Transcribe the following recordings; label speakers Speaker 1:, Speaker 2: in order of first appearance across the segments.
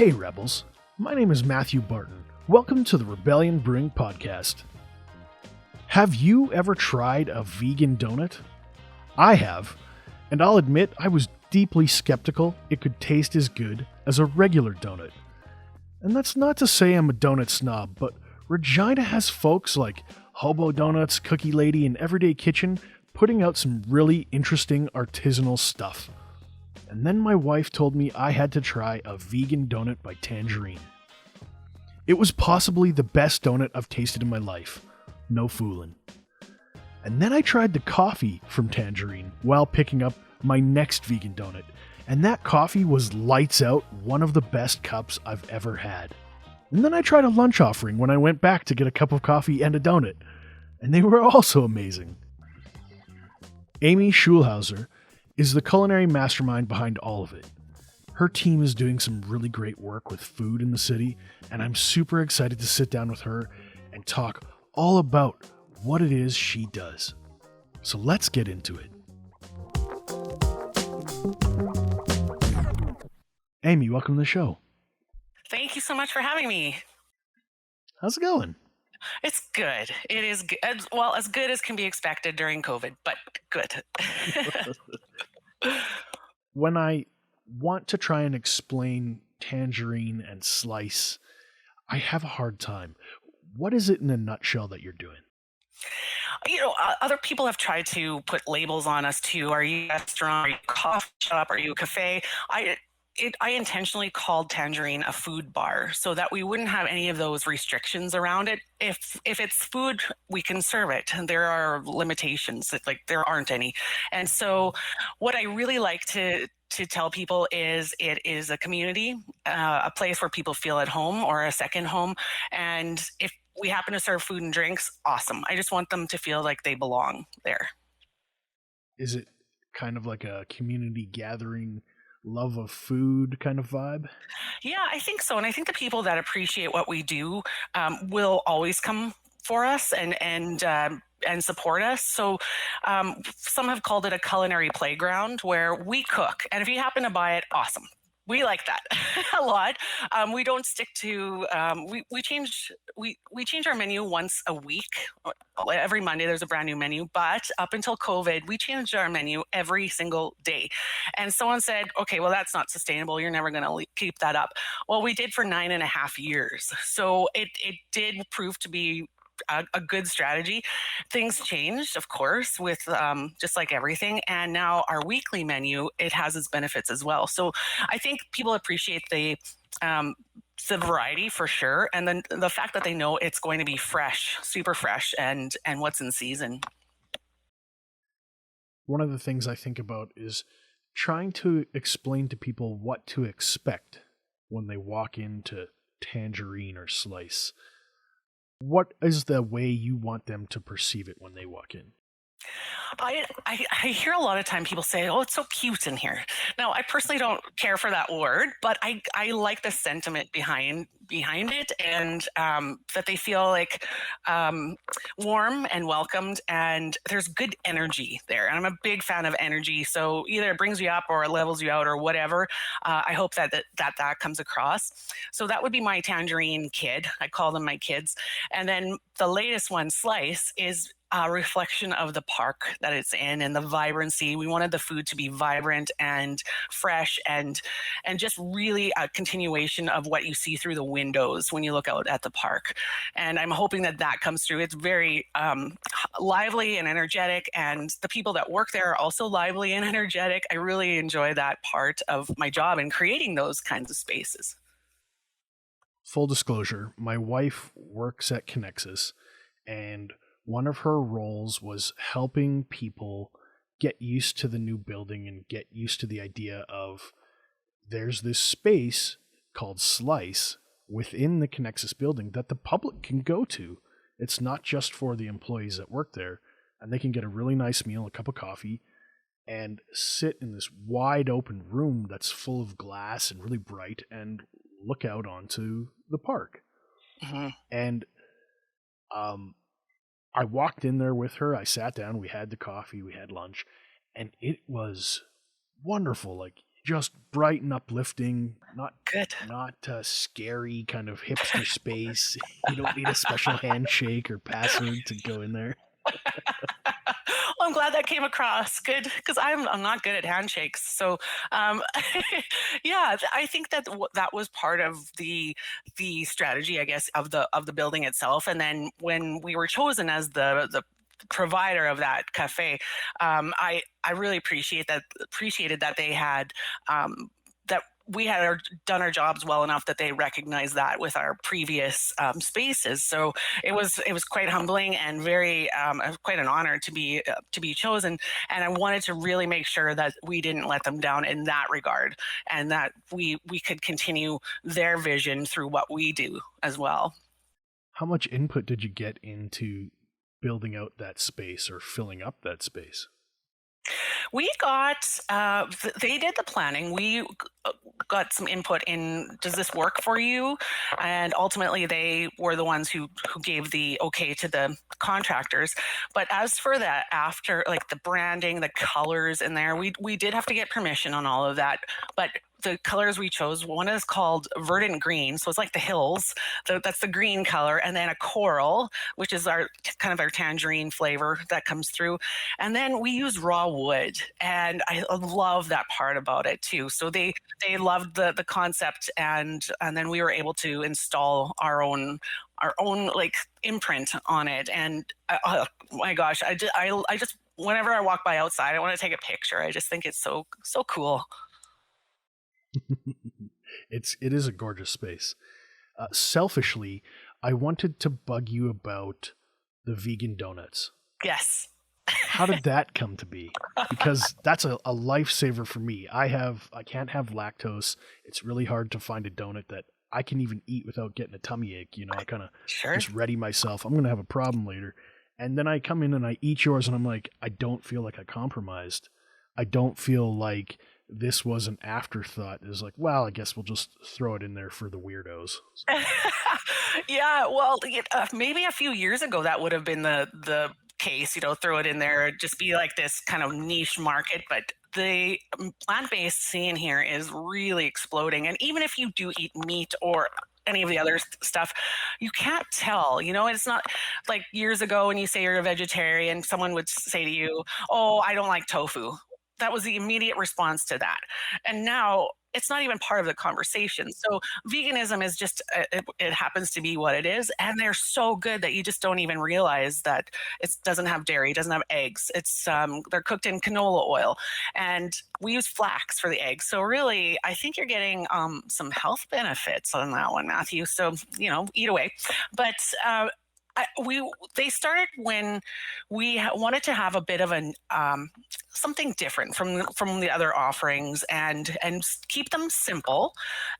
Speaker 1: Hey Rebels, my name is Matthew Barton. Welcome to the Rebellion Brewing Podcast. Have you ever tried a vegan donut? I have, and I'll admit I was deeply skeptical it could taste as good as a regular donut. And that's not to say I'm a donut snob, but Regina has folks like Hobo Donuts, Cookie Lady, and Everyday Kitchen putting out some really interesting artisanal stuff. And then my wife told me I had to try a vegan donut by Tangerine. It was possibly the best donut I've tasted in my life. No fooling. And then I tried the coffee from Tangerine while picking up my next vegan donut. And that coffee was lights out, one of the best cups I've ever had. And then I tried a lunch offering when I went back to get a cup of coffee and a donut. And they were also amazing. Aimee Schulhauser is the culinary mastermind behind all of it. Her team is doing some really great work with food in the city, and I'm super excited to sit down with her and talk all about what it is she does. So let's get into it. Aimee, welcome to the show.
Speaker 2: Thank you so much for having me.
Speaker 1: How's it going?
Speaker 2: It's good. It is good. Well, as good as can be expected during COVID, but good.
Speaker 1: When I want to try and explain Tangerine and Slice, I have a hard time. What is it in a nutshell that you're doing?
Speaker 2: You know, other people have tried to put labels on us too. Are you a restaurant? Are you a coffee shop? Are you a cafe? I intentionally called Tangerine a food bar so that we wouldn't have any of those restrictions around it. If it's food, we can serve it. There are limitations, like there aren't any. And so what I really like to tell people is it is a community, a place where people feel at home or a second home. And if we happen to serve food and drinks, awesome. I just want them to feel like they belong there.
Speaker 1: Is it kind of like a community gathering, love of food kind of vibe?
Speaker 2: Yeah, I think so. And I think the people that appreciate what we do will always come for us and support us. So some have called it a culinary playground where we cook. And if you happen to buy it, awesome. We like that a lot. We don't stick to, we change our menu once a week. Every Monday there's a brand new menu, but up until COVID, we changed our menu every single day. And someone said, okay, well, that's not sustainable. You're never going to keep that up. Well, we did for 9.5 years. So it did prove to be a good strategy. Things changed, of course, with just like everything. And now our weekly menu, it has its benefits as well. So I think people appreciate the variety for sure. And then the fact that they know it's going to be fresh, super fresh, and what's in season.
Speaker 1: One of the things I think about is trying to explain to people what to expect when they walk into Tangerine or Slice. What is the way you want them to perceive it when they walk in?
Speaker 2: I hear a lot of time people say, oh, it's so cute in here. Now, I personally don't care for that word, but I like the sentiment behind it, and that they feel like warm and welcomed, and there's good energy there. And I'm a big fan of energy, so either it brings you up or it levels you out or whatever. I hope that comes across. So that would be my Tangerine kid. I call them my kids. And then the latest one, Slice, is a reflection of the park that it's in and the vibrancy. We wanted the food to be vibrant and fresh and just really a continuation of what you see through the windows when you look out at the park. And I'm hoping that comes through. It's very lively and energetic, and the people that work there are also lively and energetic. I really enjoy that part of my job in creating those kinds of spaces.
Speaker 1: Full disclosure, my wife works at Connexus, and one of her roles was helping people get used to the new building and get used to the idea of there's this space called Slice within the Connexus building that the public can go to. It's not just for the employees that work there, and they can get a really nice meal, a cup of coffee, and sit in this wide open room that's full of glass and really bright and look out onto the park.
Speaker 2: Mm-hmm.
Speaker 1: And I walked in there with her. I sat down. We had the coffee. We had lunch. And it was wonderful. Like, just bright and uplifting,
Speaker 2: Good.
Speaker 1: not scary kind of hipster space. You don't need a special handshake or password to go in there.
Speaker 2: Well, I'm glad that came across. Good, because I'm not good at handshakes. So, um, yeah, I think that that was part of the strategy, I guess, of the building itself. And then when we were chosen as the provider of that cafe, I really appreciated that they had that we had done our jobs well enough that they recognized that with our previous spaces. So it was quite humbling and very quite an honor to be chosen. And I wanted to really make sure that we didn't let them down in that regard, and that we could continue their vision through what we do as well.
Speaker 1: How much input did you get into building out that space or filling up that space?
Speaker 2: We got, they did the planning. We got some input in, does this work for you? And ultimately, they were the ones who gave the okay to the contractors. But as for that, after like the branding, the colors in there, we did have to get permission on all of that. But the colors we chose, one is called verdant green, so it's like the hills. That's the green color, and then a coral, which is our kind of our tangerine flavor that comes through. And then we use raw wood, and I love that part about it too. So they loved the concept, and then we were able to install our own like imprint on it. And oh my gosh, I just whenever I walk by outside, I want to take a picture. I just think it's so cool.
Speaker 1: It is a gorgeous space. Selfishly, I wanted to bug you about the vegan donuts.
Speaker 2: Yes.
Speaker 1: How did that come to be? Because that's a lifesaver for me. I can't have lactose. It's really hard to find a donut that I can even eat without getting a tummy ache. You know, I kind of just ready myself. I'm going to have a problem later. And then I come in and I eat yours and I'm like, I don't feel like I compromised. I don't feel like this was an afterthought. It was like, well, I guess we'll just throw it in there for the weirdos.
Speaker 2: Yeah, well, maybe a few years ago that would have been the case, throw it in there, just be like this kind of niche market. But the plant-based scene here is really exploding. And even if you do eat meat or any of the other stuff, you can't tell. It's not like years ago when you say you're a vegetarian, someone would say to you, oh, I don't like tofu. That was the immediate response to that. And now it's not even part of the conversation. So veganism is just, it happens to be what it is. And they're so good that you just don't even realize that it doesn't have dairy, it doesn't have eggs. It's they're cooked in canola oil. And we use flax for the eggs. So really, I think you're getting some health benefits on that one, Matthew. So, eat away. But they started when we wanted to have a bit of an something different from the other offerings, and keep them simple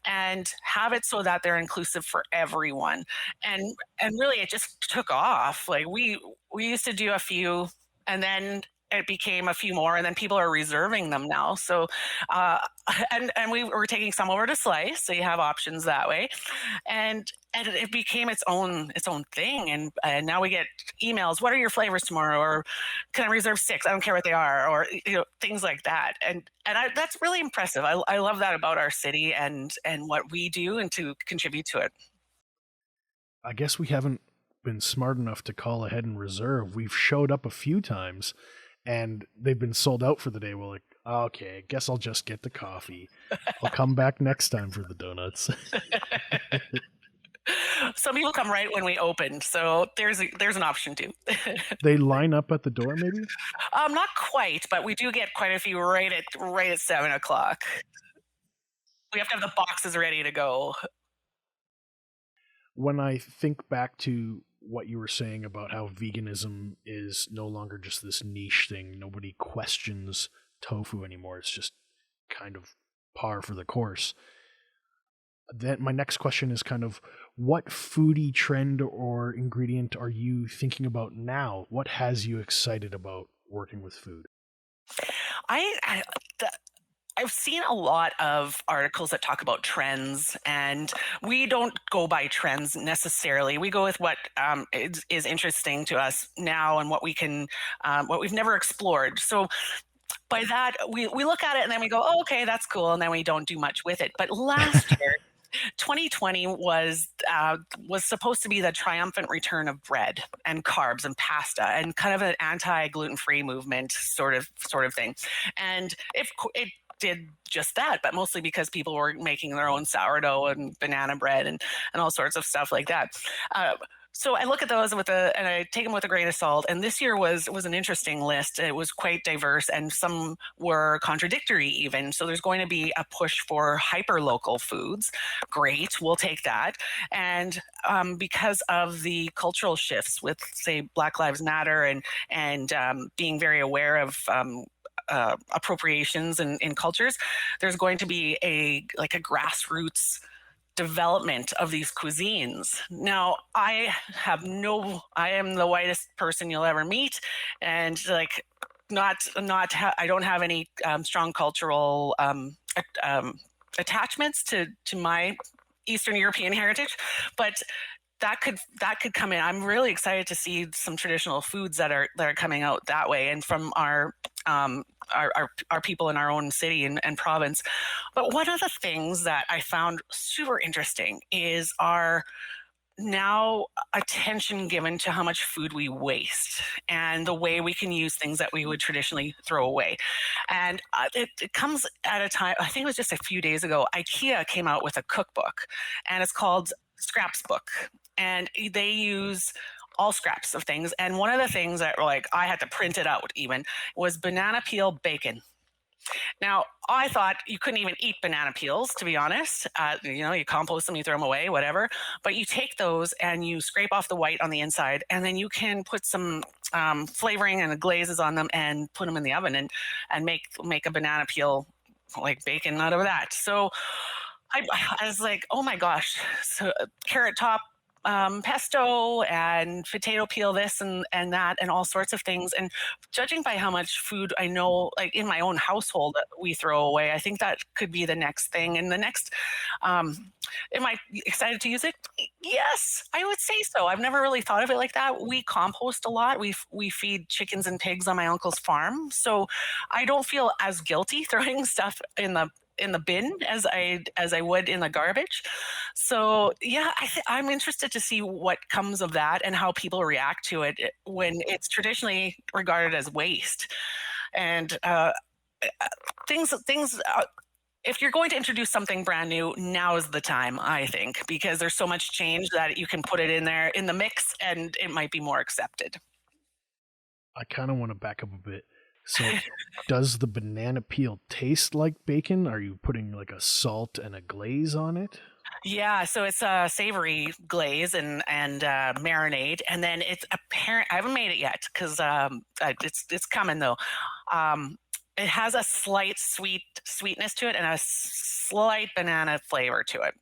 Speaker 2: and have it so that they're inclusive for everyone. And really, it just took off. Like we used to do a few, and then it became a few more, and then people are reserving them now. So, and we were taking some over to Slice, so you have options that way, and it became its own thing. And now we get emails, what are your flavors tomorrow? Or can I reserve 6? I don't care what they are, or things like that. And that's really impressive. I love that about our city and what we do and to contribute to it.
Speaker 1: I guess we haven't been smart enough to call ahead and reserve. We've showed up a few times and they've been sold out for the day. We're like, okay, I guess I'll just get the coffee. I'll come back next time for the donuts.
Speaker 2: Some people come right when we open, so there's an option too.
Speaker 1: They line up at the door, maybe?
Speaker 2: Not quite, but we do get quite a few right at 7:00. We have to have the boxes ready to go.
Speaker 1: When I think back to what you were saying about how veganism is no longer just this niche thing, nobody questions tofu anymore. It's just kind of par for the course. Then my next question is kind of, what foodie trend or ingredient are you thinking about now? What has you excited about working with food?
Speaker 2: I've seen a lot of articles that talk about trends, and we don't go by trends necessarily. We go with what is interesting to us now and what we can, what we've never explored. So by that, we look at it and then we go, oh, okay, that's cool. And then we don't do much with it. But last year, 2020 was supposed to be the triumphant return of bread and carbs and pasta and kind of an anti-gluten-free movement sort of thing. And if it did just that, but mostly because people were making their own sourdough and banana bread and all sorts of stuff like that. So I look at those and I take them with a grain of salt. And this year was an interesting list. It was quite diverse, and some were contradictory even. So there's going to be a push for hyper local foods. Great, we'll take that. And because of the cultural shifts with, say, Black Lives Matter and being very aware of appropriations in cultures, there's going to be a grassroots development of these cuisines. Now, I am the whitest person you'll ever meet, and I don't have any strong cultural attachments to my Eastern European heritage, but that could come in. I'm really excited to see some traditional foods that are coming out that way, and from our people in our own city and province. But one of the things that I found super interesting is our now attention given to how much food we waste and the way we can use things that we would traditionally throw away. And it comes at a time, I think it was just a few days ago, IKEA came out with a cookbook, and it's called Scraps Book. And they use all scraps of things. And one of the things that I had to print it out even was banana peel bacon. Now, I thought you couldn't even eat banana peels, to be honest. You compost them, you throw them away, whatever. But you take those and you scrape off the white on the inside, and then you can put some flavoring and glazes on them and put them in the oven and make a banana peel bacon out of that. So I was like, oh my gosh, so carrot top pesto and potato peel this and that and all sorts of things. And judging by how much food I know, in my own household, that we throw away, I think that could be the next thing. And the next, am I excited to use it? Yes, I would say so. I've never really thought of it like that. We compost a lot. We feed chickens and pigs on my uncle's farm, so I don't feel as guilty throwing stuff in the bin as I would in the garbage. So yeah, I'm interested to see what comes of that and how people react to it when it's traditionally regarded as waste. And things. If you're going to introduce something brand new, now is the time, I think, because there's so much change that you can put it in there in the mix and it might be more accepted.
Speaker 1: I kind of want to back up a bit. So does the banana peel taste like bacon? Are you putting a salt and a glaze on it?
Speaker 2: Yeah, so it's a savory glaze and marinade, and then it's apparent. I haven't made it yet because it's coming though. It has a slight sweetness to it and a slight banana flavor to it.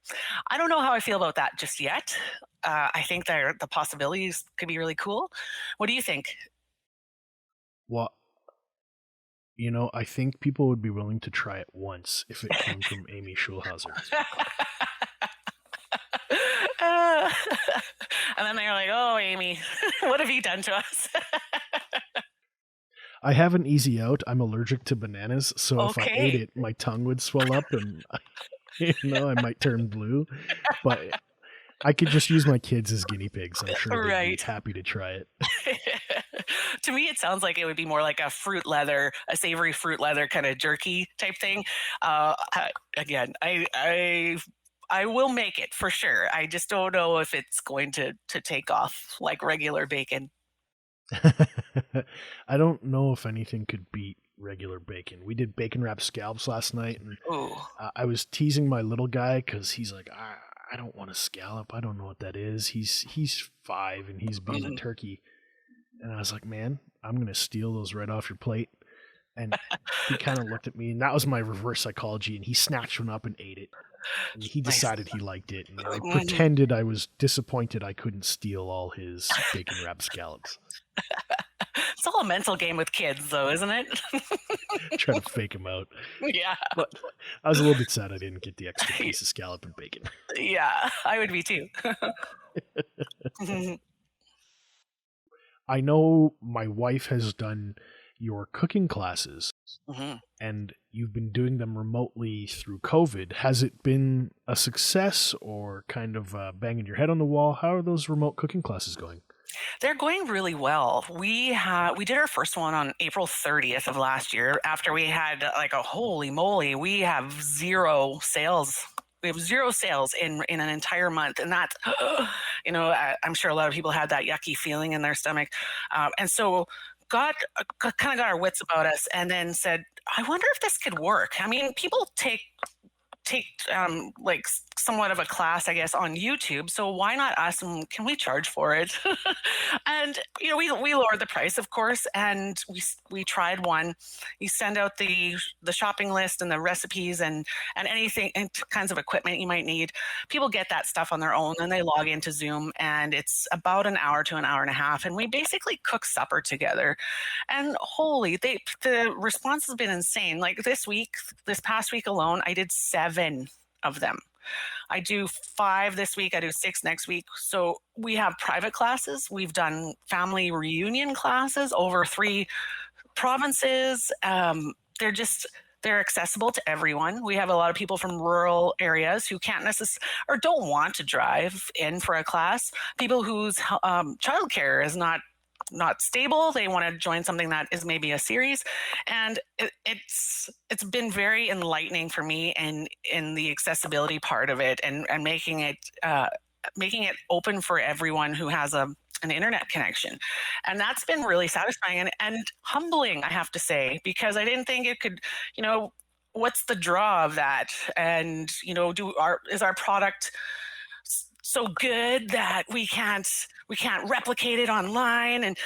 Speaker 2: I don't know how I feel about that just yet. I think the possibilities could be really cool. What do you think?
Speaker 1: Well, I think people would be willing to try it once if it came from Aimee Schulhauser.
Speaker 2: And then they're like, oh, Aimee, what have you done to us?
Speaker 1: I have an easy out. I'm allergic to bananas, so if I ate it, my tongue would swell up and I might turn blue. But I could just use my kids as guinea pigs. I'm sure they'd be happy to try it.
Speaker 2: To me, it sounds like it would be more like a savory fruit leather kind of jerky type thing. Again, I will make it for sure. I just don't know if it's going to take off like regular bacon.
Speaker 1: I don't know if anything could beat regular bacon. We did bacon wrapped scallops last night, and I was teasing my little guy because he's like, I don't want a scallop. I don't know what that is. He's 5 and he's being a turkey. And I was like, man, I'm going to steal those right off your plate. And he kind of looked at me, and that was my reverse psychology, and he snatched one up and ate it. And he decided he liked it. And I pretended I was disappointed I couldn't steal all his bacon wrapped scallops.
Speaker 2: It's all a mental game with kids, though, isn't it?
Speaker 1: Try to fake him out.
Speaker 2: Yeah.
Speaker 1: But I was a little bit sad I didn't get the extra piece of scallop and bacon.
Speaker 2: Yeah, I would be too.
Speaker 1: I know my wife has done your cooking classes, and you've been doing them remotely through COVID. Has it been a success or kind of banging your head on the wall? How are those remote cooking classes going?
Speaker 2: They're going really well. We did our first one on April 30th of last year. After we had like a holy moly, we have zero sales. We have zero sales in an entire month, and that's I'm sure a lot of people had that yucky feeling in their stomach, and so got kind of got our wits about us, and then said, I wonder if this could work. I mean, people take like somewhat of a class, I guess, on YouTube. So why not us? And can we charge for it? And we lowered the price, of course, and we tried one. You send out the shopping list and the recipes and anything and kinds of equipment you might need. People get that stuff on their own, and they log into Zoom, and it's about an hour to an hour and a half, and we basically cook supper together. And the response has been insane. Like this past week alone, I did 7 of them. I do 5 this week. I do 6 next week. So we have private classes. We've done family reunion classes over 3 provinces. They're accessible to everyone. We have a lot of people from rural areas who can't necessarily or don't want to drive in for a class. People whose childcare is not stable. They want to join something that is maybe a series, and it's been very enlightening for me and in the accessibility part of it, and making it open for everyone who has an internet connection. And that's been really satisfying and humbling, I have to say, because I didn't think it could, what's the draw of that? And, is our product so good that we can't replicate it online, and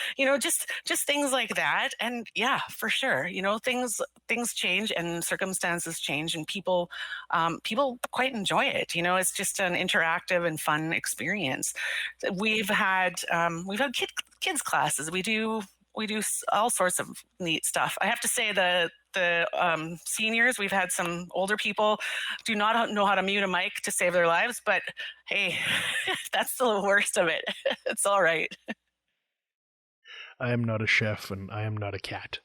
Speaker 2: just things like that. And yeah, for sure, things change and circumstances change, and people quite enjoy it. It's just an interactive and fun experience. We've had kids classes. We do all sorts of neat stuff. I have to say the seniors, we've had some older people do not know how to mute a mic to save their lives, but hey, that's the worst of it. It's all right.
Speaker 1: I am not a chef and I am not a cat.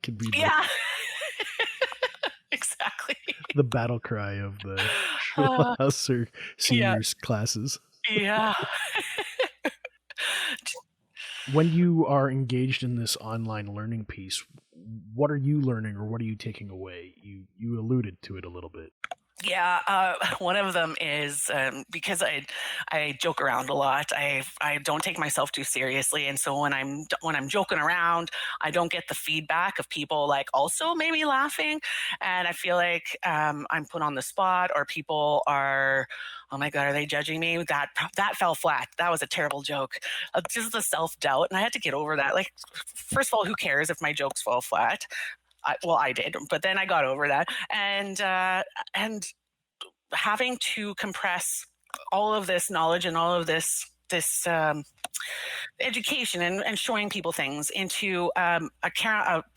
Speaker 1: Could be
Speaker 2: yeah. Exactly.
Speaker 1: The battle cry of the Schulhauser seniors classes.
Speaker 2: Yeah.
Speaker 1: When you are engaged in this online learning piece, what are you learning or what are you taking away? You alluded to it a little bit.
Speaker 2: Yeah, one of them is because I joke around a lot. I don't take myself too seriously, and so when I'm joking around, I don't get the feedback of people like also maybe laughing, and I feel like I'm put on the spot, or people are, oh my God, are they judging me? That fell flat. That was a terrible joke. Just the self-doubt, and I had to get over that. Like, first of all, who cares if my jokes fall flat? I did, but then I got over that, and having to compress all of this knowledge and all of this education and showing people things into a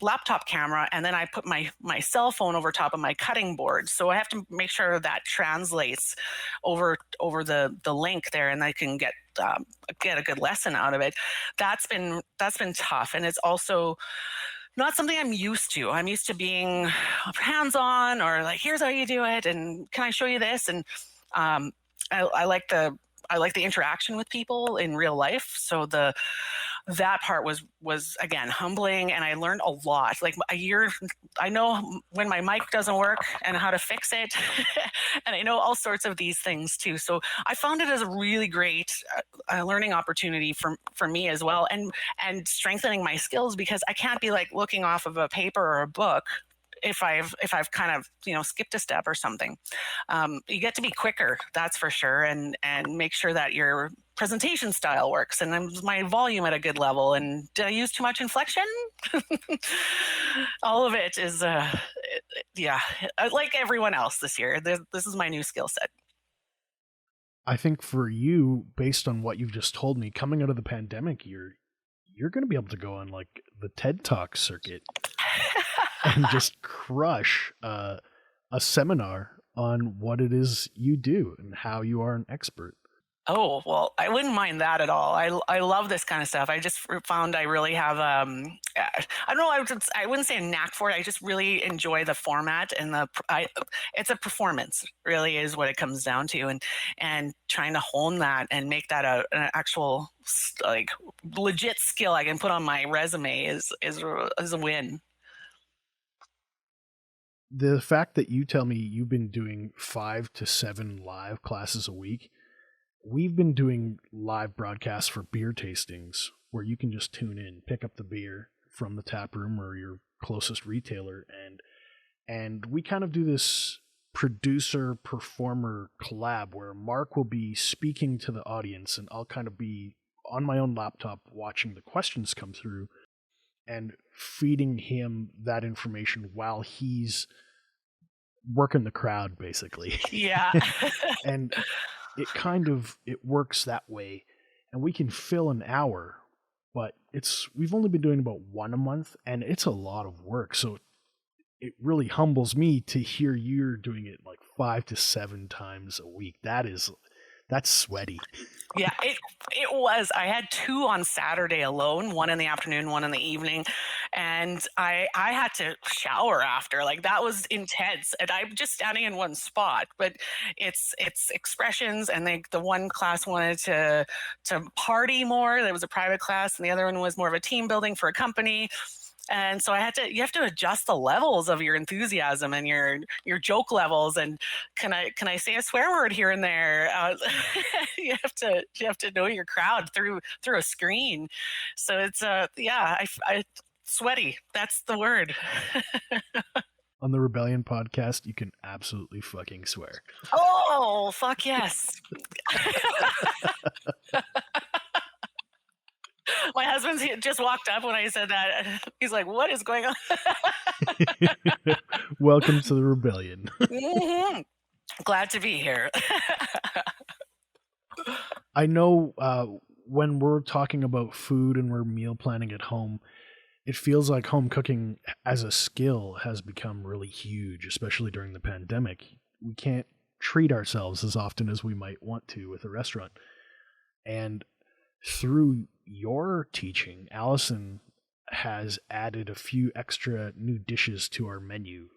Speaker 2: laptop camera, and then I put my cell phone over top of my cutting board, so I have to make sure that translates over the link there, and I can get a good lesson out of it. That's been tough, and it's also not something I'm used to. I'm used to being hands-on, or like, here's how you do it, and can I show you this? And I like the interaction with people in real life. So that part was again humbling, and I learned a lot. Like I know when my mic doesn't work and how to fix it, and I know all sorts of these things too. So I found it as a really great learning opportunity for me as well, and strengthening my skills, because I can't be like looking off of a paper or a book if I've kind of skipped a step or something. You get to be quicker, that's for sure, and make sure that your presentation style works, and my volume at a good level, and did I use too much inflection? All of it is like everyone else this year. This is my new skill set.
Speaker 1: I think for you, based on what you've just told me, coming out of the pandemic, you're going to be able to go on like the TED Talk circuit and just crush a seminar on what it is you do and how you are an expert.
Speaker 2: Oh, well, I wouldn't mind that at all. I love this kind of stuff. I just found I really have I don't know, I wouldn't say a knack for it. I just really enjoy the format and it's a performance, really is what it comes down to, and trying to hone that and make that an actual like legit skill I can put on my resume is a win.
Speaker 1: The fact that you tell me you've been doing 5 to 7 live classes a week, we've been doing live broadcasts for beer tastings where you can just tune in, pick up the beer from the tap room or your closest retailer, and we kind of do this producer performer collab where Mark will be speaking to the audience and I'll kind of be on my own laptop watching the questions come through and feeding him that information while he's working the crowd, basically.
Speaker 2: Yeah.
Speaker 1: And it works that way, and we can fill an hour, but we've only been doing about one a month, and it's a lot of work. So it really humbles me to hear you're doing it like 5 to 7 times a week. That's sweaty.
Speaker 2: Yeah, it was. I had two on Saturday alone, one in the afternoon, one in the evening, and I had to shower after. Like that was intense, and I'm just standing in one spot. But it's expressions, and the one class wanted to party more. There was a private class, and the other one was more of a team building for a company. And so you have to adjust the levels of your enthusiasm and your joke levels. And can I say a swear word here and there? You have to know your crowd through a screen. So it's yeah, I sweaty. That's the word.
Speaker 1: On the Rebellion podcast, you can absolutely fucking swear.
Speaker 2: Oh, fuck yes. My husband's just walked up when I said that. He's like, what is going on?
Speaker 1: Welcome to the Rebellion.
Speaker 2: Mm-hmm. Glad to be here.
Speaker 1: I know when we're talking about food and we're meal planning at home, it feels like home cooking as a skill has become really huge, especially during the pandemic. We can't treat ourselves as often as we might want to with a restaurant. And through your teaching, Allison has added a few extra new dishes to our menu,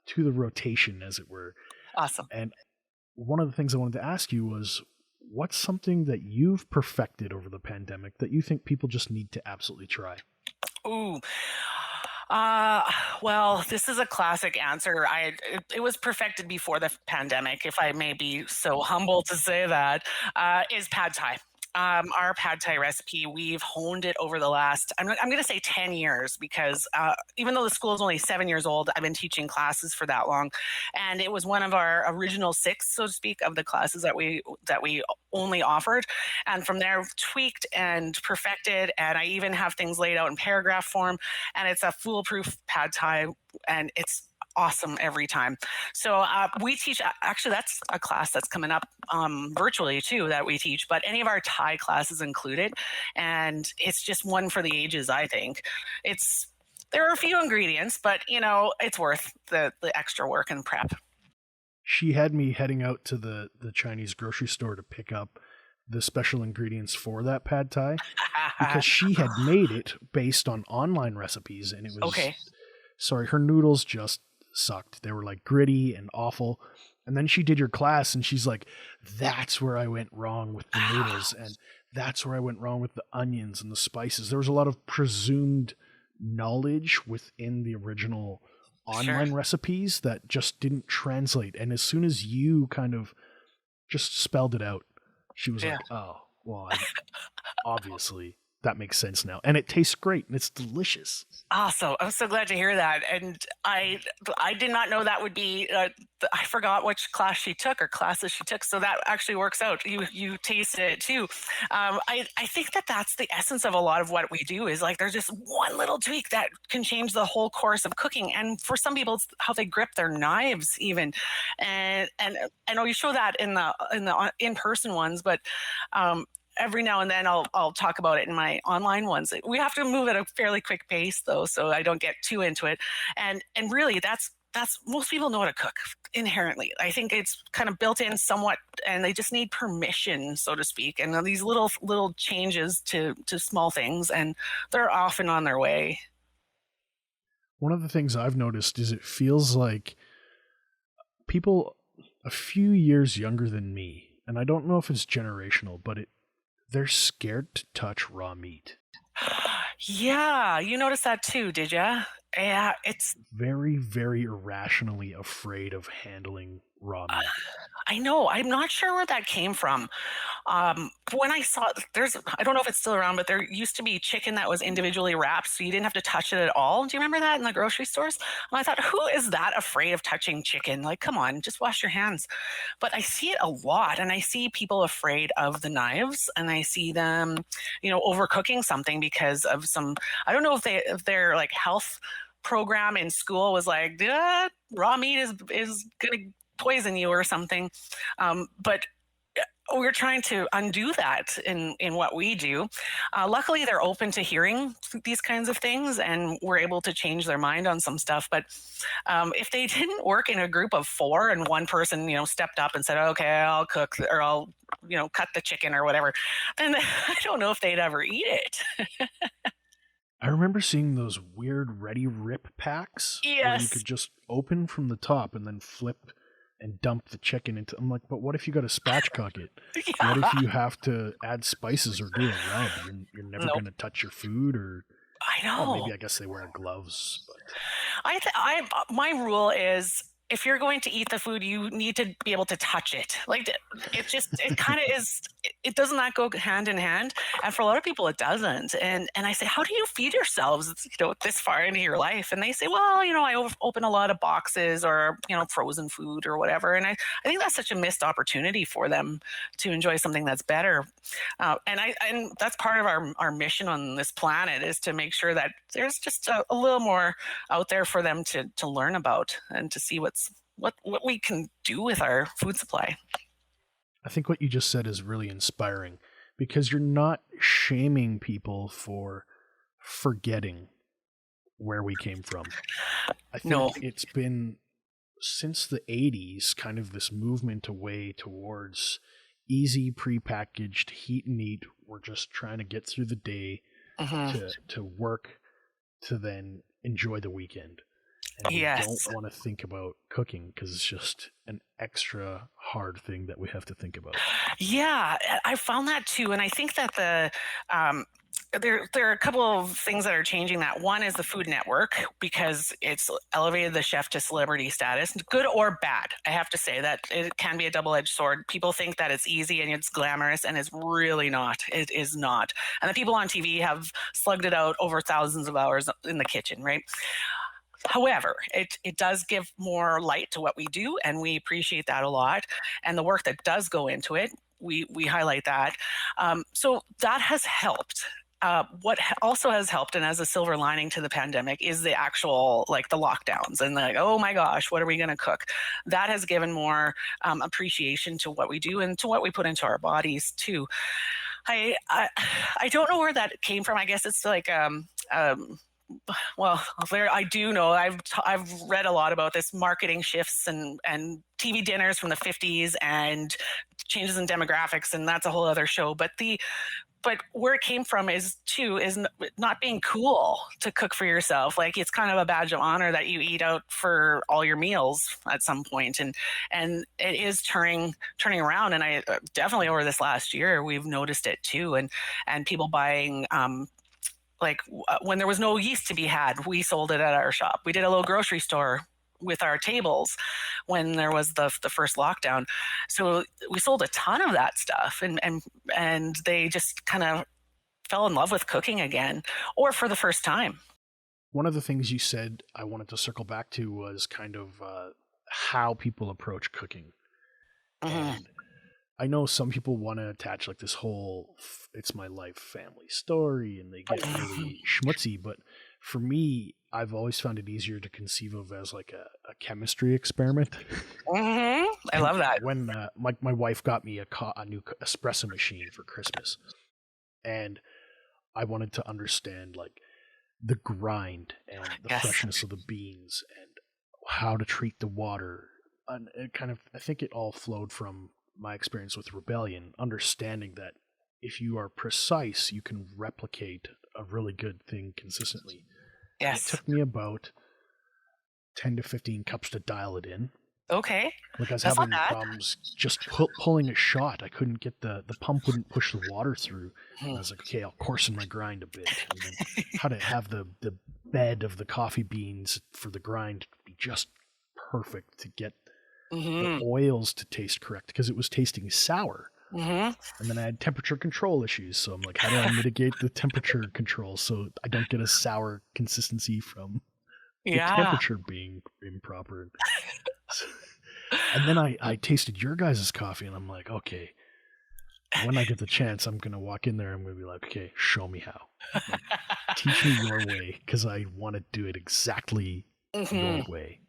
Speaker 1: to the rotation, as it were.
Speaker 2: Awesome.
Speaker 1: And one of the things I wanted to ask you was, what's something that you've perfected over the pandemic that you think people just need to absolutely try?
Speaker 2: Ooh. Well, this is a classic answer. It was perfected before the pandemic, if I may be so humble to say that, is pad thai. Our pad thai recipe, we've honed it over the last, I'm going to say 10 years, because even though the school is only 7 years old, I've been teaching classes for that long. And it was one of our original 6, so to speak, of the classes that we only offered. And from there, tweaked and perfected. And I even have things laid out in paragraph form. And it's a foolproof pad thai, and it's awesome every time. So we teach, actually that's a class that's coming up virtually too that we teach, but any of our Thai classes included, and it's just one for the ages. I think there are a few ingredients, but it's worth the extra work and prep.
Speaker 1: She had me heading out to the Chinese grocery store to pick up the special ingredients for that pad thai because she had made it based on online recipes, and it was
Speaker 2: okay.
Speaker 1: Sorry, her noodles just sucked. They were like gritty and awful. And then she did your class and she's like, that's where I went wrong with the noodles. And that's where I went wrong with the onions and the spices. There was a lot of presumed knowledge within the original online recipes that just didn't translate. And as soon as you kind of just spelled it out, she was like, oh, well, obviously that makes sense now. And it tastes great and it's delicious.
Speaker 2: Awesome. I'm so glad to hear that. And I did not know that would be, I forgot which class she took or classes she took. So that actually works out. You tasted it too. I think that's the essence of a lot of what we do is like, there's just one little tweak that can change the whole course of cooking. And for some people, it's how they grip their knives even. And I know you show that in the in-person ones, but, every now and then I'll talk about it in my online ones. We have to move at a fairly quick pace though, so I don't get too into it. And really that's that's most people know how to cook inherently. I think it's kind of built in somewhat, and they just need permission, so to speak. And these little changes to small things, and they're often on their way.
Speaker 1: One of the things I've noticed is it feels like people a few years younger than me, and I don't know if it's generational, but they're scared to touch raw meat.
Speaker 2: Yeah, you noticed that too, did ya? Yeah, it's
Speaker 1: very, very irrationally afraid of handling raw meat.
Speaker 2: I know. I'm not sure where that came from. When I saw I don't know if it's still around, but there used to be chicken that was individually wrapped, so you didn't have to touch it at all. Do you remember that in the grocery stores? And I thought, who is that afraid of touching chicken? Like, come on, just wash your hands. But I see it a lot, and I see people afraid of the knives, and I see them, overcooking something because of some. I don't know if their like health program in school was like, raw meat is gonna poison you or something, but we're trying to undo that in what we do. Luckily, they're open to hearing these kinds of things, and we're able to change their mind on some stuff. But if they didn't work in a group of 4 and one person, stepped up and said, "Okay, I'll cook," or I'll, cut the chicken or whatever, then I don't know if they'd ever eat it.
Speaker 1: I remember seeing those weird ready rip packs where you could just open from the top and then flip and dump the chicken into. I'm like, but what if you got to spatchcock it?
Speaker 2: Yeah.
Speaker 1: What if you have to add spices or do a rub? You're never going to touch your food, or
Speaker 2: I know.
Speaker 1: Well, maybe I guess they wear gloves. But
Speaker 2: my rule is, if you're going to eat the food, you need to be able to touch it. Like it kind of is. It does not go hand in hand, and for a lot of people, it doesn't. And I say, how do you feed yourselves, this far into your life? And they say, well, I open a lot of boxes or frozen food or whatever. And I think that's such a missed opportunity for them to enjoy something that's better. And that's part of our mission on this planet, is to make sure that there's just a little more out there for them to learn about and to see what we can do with our food supply.
Speaker 1: I think what you just said is really inspiring, because you're not shaming people for forgetting where we came from. I think it's been since the 80s kind of this movement away towards easy prepackaged heat and eat. We're just trying to get through the day, to work, to then enjoy the weekend. And we don't want to think about cooking because it's just an extra hard thing that we have to think about.
Speaker 2: Yeah, I found that too. And I think that there are a couple of things that are changing that. One is the Food Network, because it's elevated the chef to celebrity status, good or bad. I have to say that it can be a double-edged sword. People think that it's easy and it's glamorous, and it's really not. It is not. And the people on TV have slugged it out over thousands of hours in the kitchen, right? However, it does give more light to what we do, and we appreciate that a lot. And the work that does go into it, we highlight that. So that has helped. What also has helped, and as a silver lining to the pandemic, is the actual, the lockdowns and oh my gosh, what are we going to cook? That has given more appreciation to what we do and to what we put into our bodies too. I don't know where that came from. I guess it's well, I do know. I've read a lot about this marketing shifts and TV dinners from the 50s and changes in demographics, and that's a whole other show. But where it came from is not being cool to cook for yourself. Like, it's kind of a badge of honor that you eat out for all your meals at some point, and it is turning around. And I definitely, over this last year, we've noticed it too, and people buying. When there was no yeast to be had, we sold it at our shop. We did a little grocery store with our tables when there was the first lockdown. So we sold a ton of that stuff, and they just kind of fell in love with cooking again, or for the first time.
Speaker 1: One of the things you said I wanted to circle back to was kind of how people approach cooking. And I know some people want to attach this whole "it's my life" family story, and they get really schmutzy. But for me, I've always found it easier to conceive of as a chemistry experiment.
Speaker 2: I love that.
Speaker 1: When my wife got me a new espresso machine for Christmas, and I wanted to understand the grind and the freshness of the beans and how to treat the water. And it kind of, I think it all flowed from my experience with Rebellion, understanding that if you are precise, you can replicate a really good thing consistently. And it
Speaker 2: Yes.
Speaker 1: took me about 10 to 15 cups to dial it in.
Speaker 2: Okay.
Speaker 1: Like I was
Speaker 2: That's not
Speaker 1: having
Speaker 2: bad.
Speaker 1: problems just pulling a shot. I couldn't get the pump wouldn't push the water through. And I was like, okay, I'll coarsen my grind a bit. And then how to have the bed of the coffee beans for the grind be just perfect to get the oils to taste correct, because it was tasting sour. And then I had temperature control issues. So I'm like, how do I mitigate the temperature control so I don't get a sour consistency from the temperature being improper? And then I tasted your guys' coffee, and I'm like, okay, when I get the chance, I'm going to walk in there. I'm going to be like, okay, show me how. Like, teach me your way, because I want to do it exactly your way.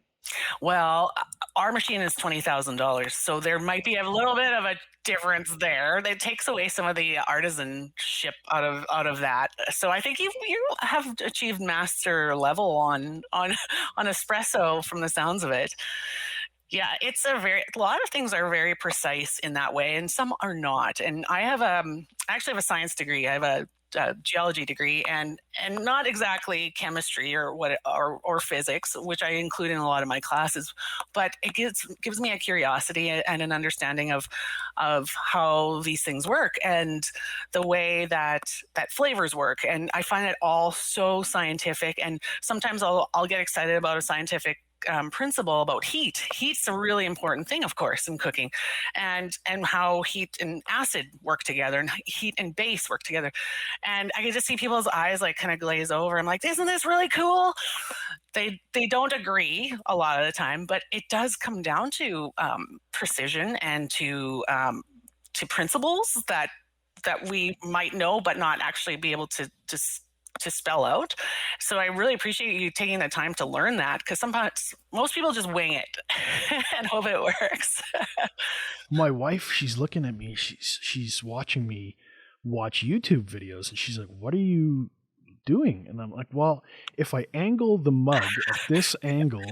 Speaker 2: Well, our machine is $20,000, so there might be a little bit of a difference there. That takes away some of the artisanship out of that. So I think you have achieved master level on espresso from the sounds of it. Yeah, it's a lot of things are very precise in that way, and some are not. And I actually have a science degree. I have a geology degree, and not exactly chemistry or physics, which I include in a lot of my classes, but it gives me a curiosity and an understanding of how these things work and the way that flavors work. And I find it all so scientific. And sometimes I'll get excited about a scientific principle about heat. Heat's a really important thing, of course, in cooking, and how heat and acid work together, and heat and base work together. And I can just see people's eyes like kind of glaze over. I'm like, isn't this really cool? They don't agree a lot of the time, but it does come down to precision and to principles that we might know, but not actually be able to spell out. So I really appreciate you taking the time to learn that, because sometimes most people just wing it and hope it works.
Speaker 1: My wife, she's looking at me. She's watching me watch YouTube videos, and she's like, "What are you doing?" And I'm like, "Well, if I angle the mug at this angle,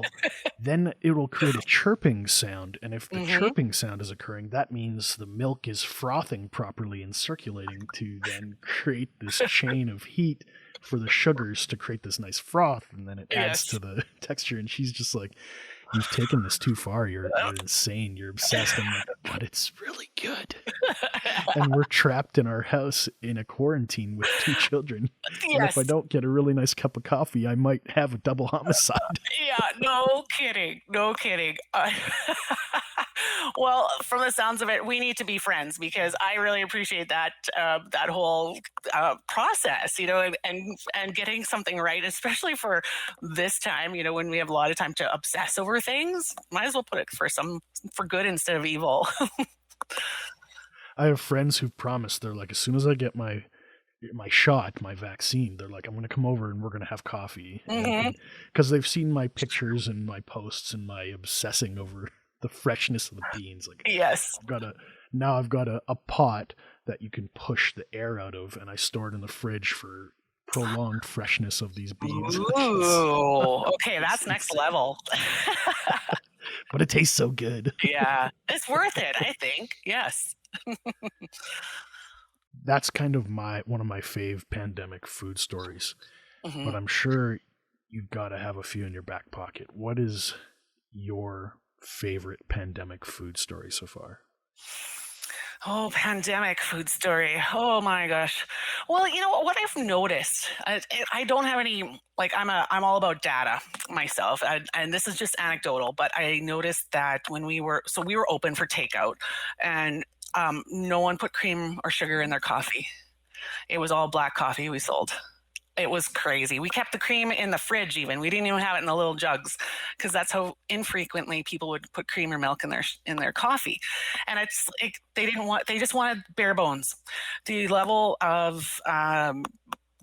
Speaker 1: then it will create a chirping sound. And if the chirping sound is occurring, that means the milk is frothing properly and circulating to then create this chain of heat for the sugars to create this nice froth, and then it adds to the texture." And she's just like, "You've taken this too far. You're insane. You're obsessed." I'm like, "But it's really good." And we're trapped in our house in a quarantine with 2 children. And if I don't get a really nice cup of coffee, I might have a double homicide.
Speaker 2: Yeah, no kidding. No kidding. Well, from the sounds of it, we need to be friends, because I really appreciate that whole process, and getting something right, especially for this time, when we have a lot of time to obsess over things. Might as well put it for good instead of evil.
Speaker 1: I have friends who've promised, they're like, as soon as I get my shot, my vaccine, they're like, I'm going to come over and we're going to have coffee. Because they've seen my pictures and my posts and my obsessing over the freshness of the beans. Like,
Speaker 2: yes.
Speaker 1: I've got a pot that you can push the air out of, and I store it in the fridge for prolonged freshness of these beans.
Speaker 2: Ooh, okay, that's next level.
Speaker 1: But it tastes so good.
Speaker 2: Yeah, it's worth it, I think. Yes.
Speaker 1: That's kind of one of my fave pandemic food stories. But I'm sure you've got to have a few in your back pocket. What is your favorite pandemic food story so far?
Speaker 2: Oh, pandemic food story. Oh my gosh. Well, what I've noticed, I don't have any, like, I'm all about data myself, and this is just anecdotal, but I noticed that when we were open for takeout, and no one put cream or sugar in their coffee. It was all black coffee we sold. It was crazy. We kept the cream in the fridge even. We didn't even have it in the little jugs, because that's how infrequently people would put cream or milk in their coffee. And they just wanted bare bones. The level of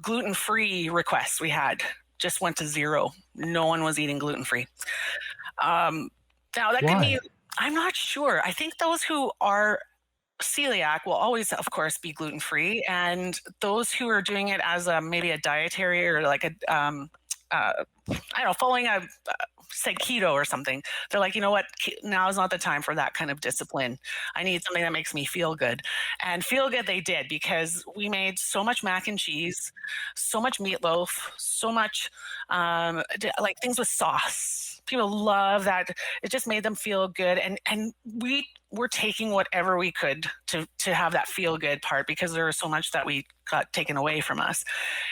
Speaker 2: gluten-free requests we had just went to 0. No one was eating gluten-free. Now that could be, I'm not sure. I think those who are celiac will always, of course, be gluten-free, and those who are doing it as maybe a dietary or like a I don't know, following a say keto or something. They're like, you know what? Now is not the time for that kind of discipline. I need something that makes me feel good. And feel good they did, because we made so much mac and cheese, so much meatloaf, so much like things with sauce. People love that. It just made them feel good. And we were taking whatever we could to have that feel good part, because there was so much that we got taken away from us.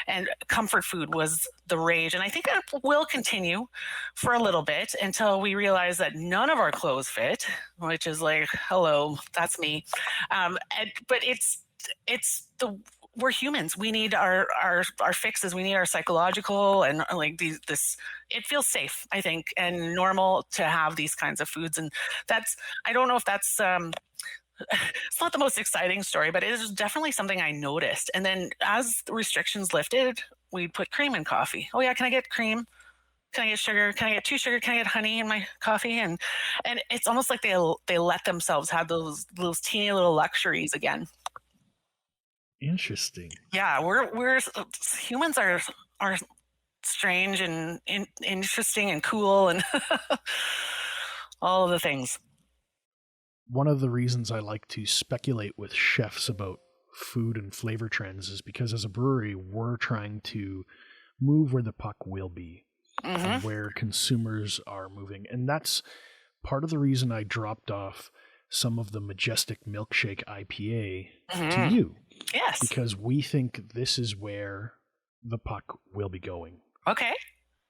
Speaker 2: And comfort food was the rage. And I think that will continue for a little bit until we realize that none of our clothes fit, which is like, hello, that's me. But it's the we're humans. We need our fixes. We need our psychological and like this. It feels safe, I think, and normal to have these kinds of foods. And that's, I don't know if that's it's not the most exciting story, but it is definitely something I noticed. And then as the restrictions lifted, we put cream in coffee. Oh yeah, can I get cream? Can I get sugar? Can I get 2 sugar? Can I get honey in my coffee? And it's almost like they let themselves have those teeny little luxuries again.
Speaker 1: Interesting.
Speaker 2: Yeah, we're humans are strange and interesting and cool and all of the things.
Speaker 1: One of the reasons I like to speculate with chefs about food and flavor trends is because as a brewery, we're trying to move where the puck will be and where consumers are moving. And that's part of the reason I dropped off some of the Majestic Milkshake IPA to you.
Speaker 2: Yes.
Speaker 1: Because we think this is where the puck will be going.
Speaker 2: Okay.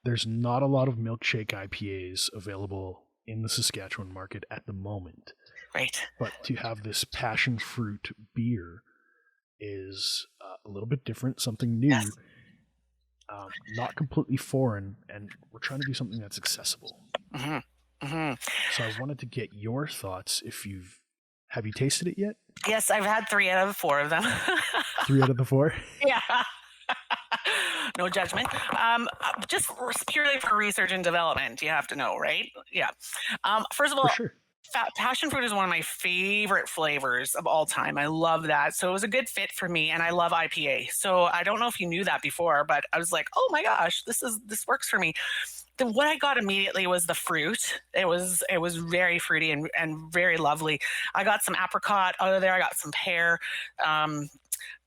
Speaker 1: There's not a lot of milkshake IPAs available in the Saskatchewan market at the moment.
Speaker 2: Right.
Speaker 1: But to have this passion fruit beer is a little bit different, something new,
Speaker 2: yes.
Speaker 1: Not completely foreign, and we're trying to do something that's accessible. So I wanted to get your thoughts. Have you tasted it yet?
Speaker 2: Yes, I've had 3 out of the 4 of them.
Speaker 1: 3 out of the 4?
Speaker 2: Yeah. No judgment. Just purely for research and development, you have to know, right? Yeah. First of all,
Speaker 1: for sure.
Speaker 2: Passion fruit is one of my favorite flavors of all time. I love that. So it was a good fit for me, and I love IPA. So I don't know if you knew that before, but I was like, oh my gosh, this works for me. What I got immediately was the fruit. It was very fruity and very lovely. I got some apricot out of there. I got some pear.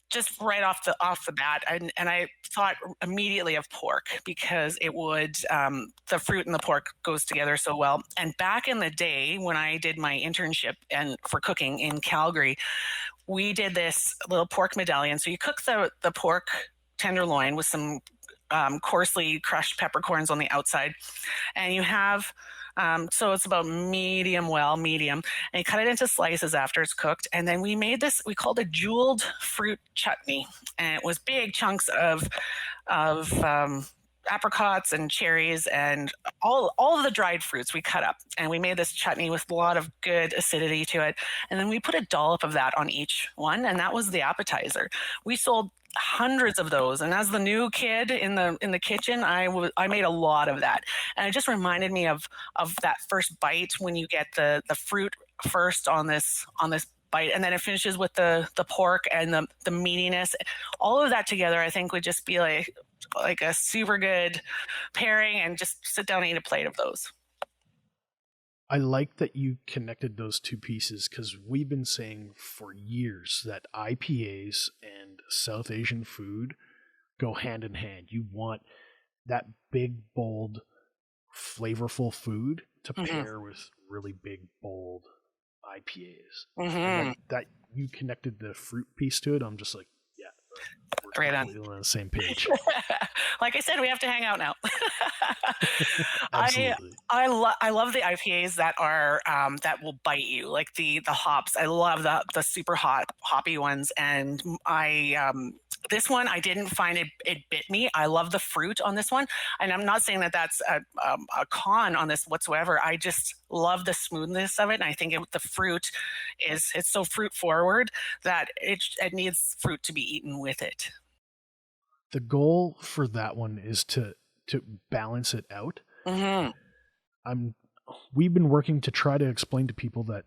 Speaker 2: Just right off the bat, and I thought immediately of pork, because it would the fruit and the pork goes together so well. And back in the day when I did my internship and for cooking in Calgary, we did this little pork medallion. So you cook the pork tenderloin with some coarsely crushed peppercorns on the outside, and you have so it's about medium, and you cut it into slices after it's cooked. And then we made this, we called it jeweled fruit chutney, and it was big chunks of apricots and cherries and all of the dried fruits we cut up, and we made this chutney with a lot of good acidity to it. And then we put a dollop of that on each one, and that was the appetizer. We sold hundreds of those, and as the new kid in the kitchen, I made a lot of that, and it just reminded me of that first bite when you get the fruit first on this bite, and then it finishes with the pork and the meatiness. All of that together, I think, would just be like a super good pairing, and just sit down and eat a plate of those.
Speaker 1: I like that you connected those two pieces, because we've been saying for years that IPAs and South Asian food go hand in hand. You want that big, bold, flavorful food to pair with really big, bold IPAs. And that you connected the fruit piece to it. I'm just like, yeah, we're
Speaker 2: right
Speaker 1: on the same page.
Speaker 2: Like I said, we have to hang out now.
Speaker 1: Absolutely.
Speaker 2: I love the IPAs that are that will bite you, like the hops. I love the super hoppy ones, and this one, I didn't find it bit me. I love the fruit on this one, and I'm not saying that that's a con on this whatsoever. I just love the smoothness of it, and I think the fruit it's so fruit forward that it needs fruit to be eaten with it.
Speaker 1: The goal for that one is to balance it out. We've been working to try to explain to people that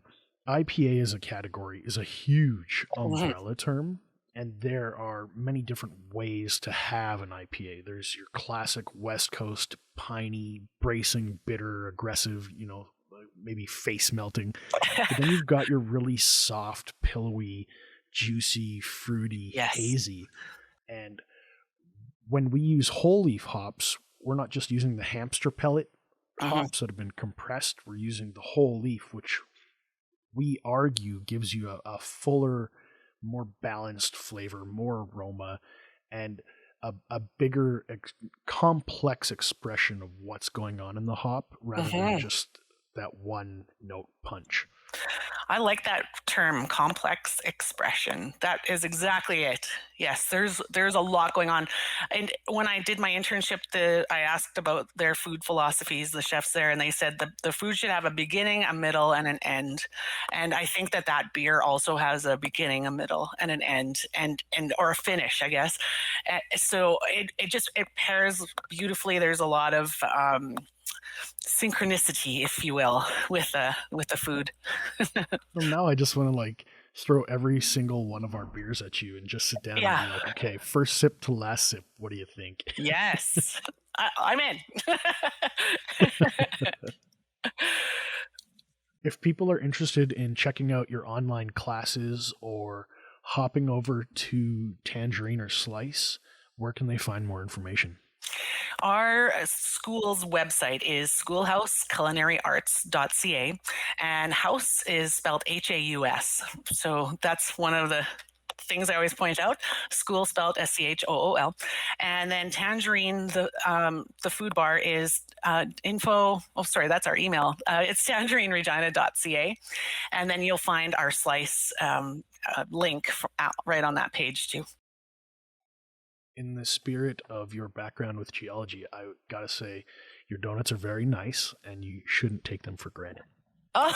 Speaker 1: IPA as a category is a huge umbrella term. And there are many different ways to have an IPA. There's your classic West Coast, piney, bracing, bitter, aggressive, maybe face melting. But then you've got your really soft, pillowy, juicy, fruity,
Speaker 2: Yes.
Speaker 1: hazy. And when we use whole leaf hops, we're not just using the hamster pellet hops that have been compressed. We're using the whole leaf, which we argue gives you a fuller, more balanced flavor, more aroma, and a bigger, complex expression of what's going on in the hop rather than just that one note punch.
Speaker 2: I like that term, complex expression. That is exactly it. Yes, there's a lot going on. And when I did my internship, I asked about their food philosophies, the chefs there, and they said the food should have a beginning, a middle, and an end. And I think that beer also has a beginning, a middle, and an end, and or a finish, I guess. So it pairs beautifully. There's a lot of synchronicity, if you will, with the food.
Speaker 1: Well, now I just want to throw every single one of our beers at you and just sit down and be like, okay, first sip to last sip, what do you think?
Speaker 2: Yes, I'm in.
Speaker 1: If people are interested in checking out your online classes or hopping over to Tangerine or Slice, where can they find more information?
Speaker 2: Our school's website is schoolhausculinaryarts.ca, and house is spelled Haus. So that's one of the things I always point out. School spelled School. And then Tangerine, the food bar is info. Oh, sorry, that's our email. It's tangerineregina.ca, and then you'll find our Slice link right on that page too.
Speaker 1: In the spirit of your background with geology, I gotta say, your donuts are very nice, and you shouldn't take them for granted.
Speaker 2: Oh,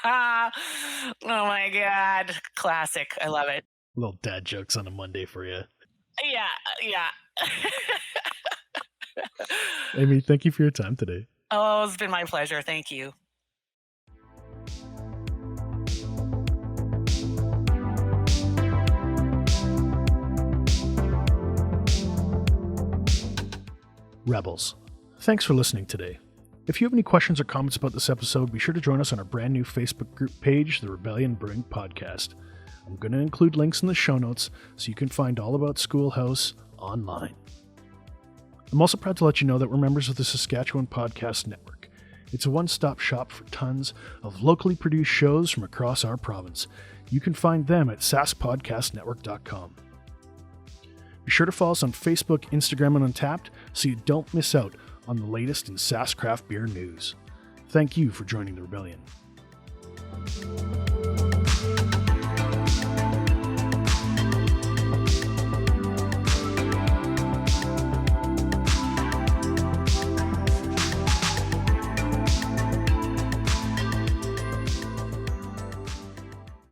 Speaker 2: oh my God. Classic. I love it.
Speaker 1: Little dad jokes on a Monday for you.
Speaker 2: Yeah.
Speaker 1: Aimee, thank you for your time today.
Speaker 2: Oh, it's been my pleasure. Thank you.
Speaker 1: Rebels, thanks for listening today. If you have any questions or comments about this episode, be sure to join us on our brand new Facebook group page, The Rebellion Brewing Podcast. I'm going to include links in the show notes so you can find all about Schoolhaus online. I'm also proud to let you know that we're members of the Saskatchewan Podcast Network. It's a one-stop shop for tons of locally produced shows from across our province. You can find them at saspodcastnetwork.com. Be sure to follow us on Facebook, Instagram, and Untapped so you don't miss out on the latest in Sask craft beer news. Thank you for joining the Rebellion.